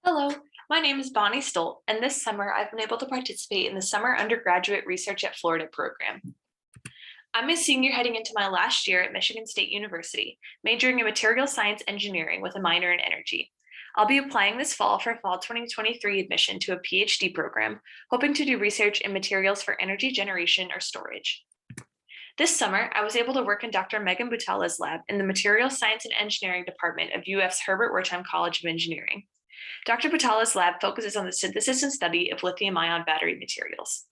Hello, my name is Bonnie Stolt, and this summer I've been able to participate in the Summer Undergraduate Research at Florida program. I'm a senior heading into my last year at Michigan State University, majoring in material science engineering with a minor in energy. I'll be applying this fall for fall 2023 admission to a PhD program, hoping to do research in materials for energy generation or storage. This summer, I was able to work in Dr. Megan Butala's lab in the Materials Science and Engineering Department of UF's Herbert Wertheim College of Engineering. Dr. Butala's lab focuses on the synthesis and study of lithium-ion battery materials.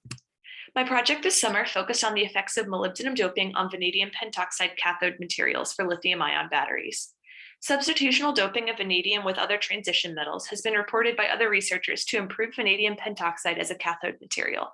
My project this summer focused on the effects of molybdenum doping on vanadium pentoxide cathode materials for lithium-ion batteries. Substitutional doping of vanadium with other transition metals has been reported by other researchers to improve vanadium pentoxide as a cathode material.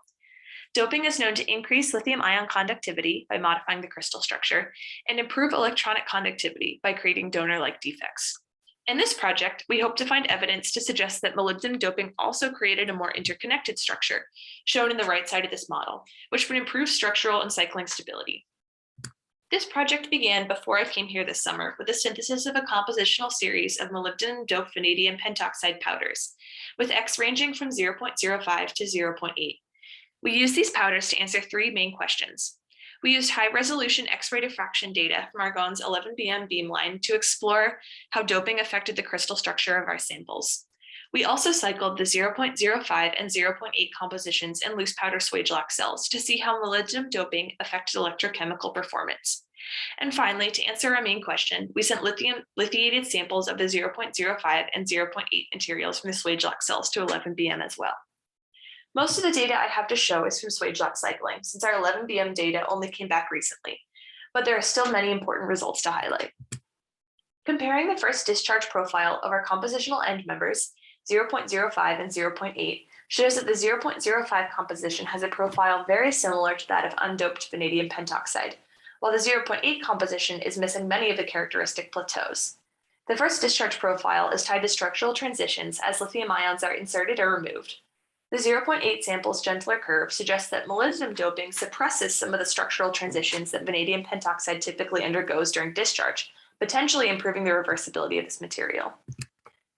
Doping is known to increase lithium-ion conductivity by modifying the crystal structure and improve electronic conductivity by creating donor-like defects. In this project, we hope to find evidence to suggest that molybdenum doping also created a more interconnected structure, shown in the right side of this model, which would improve structural and cycling stability. This project began before I came here this summer with a synthesis of a compositional series of molybdenum-doped vanadium pentoxide powders, with X ranging from 0.05 to 0.8. We used these powders to answer three main questions. We used high-resolution X-ray diffraction data from Argonne's 11BM beamline to explore how doping affected the crystal structure of our samples. We also cycled the 0.05 and 0.8 compositions in loose powder Swagelok cells to see how molybdenum doping affected electrochemical performance. And finally, to answer our main question, we sent lithiated samples of the 0.05 and 0.8 materials from the Swagelok cells to 11BM as well. Most of the data I have to show is from Swagelok cycling, since our 11BM data only came back recently, but there are still many important results to highlight. Comparing the first discharge profile of our compositional end members, 0.05 and 0.8, shows that the 0.05 composition has a profile very similar to that of undoped vanadium pentoxide, while the 0.8 composition is missing many of the characteristic plateaus. The first discharge profile is tied to structural transitions as lithium ions are inserted or removed. The 0.8 sample's gentler curve suggests that molybdenum doping suppresses some of the structural transitions that vanadium pentoxide typically undergoes during discharge, potentially improving the reversibility of this material.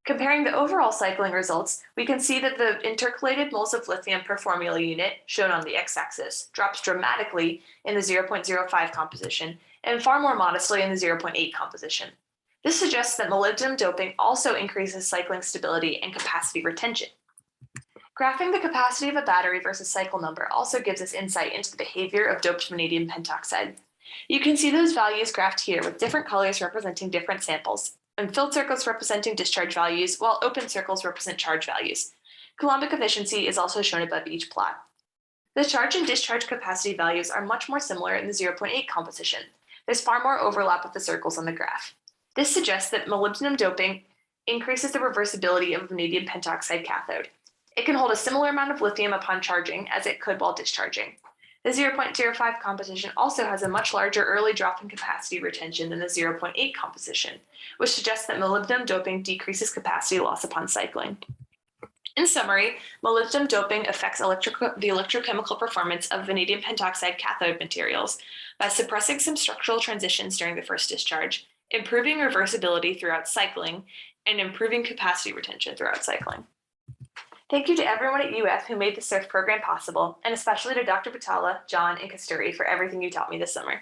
Comparing the overall cycling results, we can see that the intercalated moles of lithium per formula unit, shown on the x-axis, drops dramatically in the 0.05 composition and far more modestly in the 0.8 composition. This suggests that molybdenum doping also increases cycling stability and capacity retention. Graphing the capacity of a battery versus cycle number also gives us insight into the behavior of doped vanadium pentoxide. You can see those values graphed here with different colors representing different samples, and filled circles representing discharge values, while open circles represent charge values. Coulombic efficiency is also shown above each plot. The charge and discharge capacity values are much more similar in the 0.8 composition. There's far more overlap with the circles on the graph. This suggests that molybdenum doping increases the reversibility of a vanadium pentoxide cathode. It can hold a similar amount of lithium upon charging as it could while discharging. The 0.05 composition also has a much larger early drop in capacity retention than the 0.8 composition, which suggests that molybdenum doping decreases capacity loss upon cycling. In summary, molybdenum doping affects the electrochemical performance of vanadium pentoxide cathode materials by suppressing some structural transitions during the first discharge, improving reversibility throughout cycling, and improving capacity retention throughout cycling. Thank you to everyone at UF who made the SURF program possible, and especially to Dr. Butala, John, and Kasturi for everything you taught me this summer.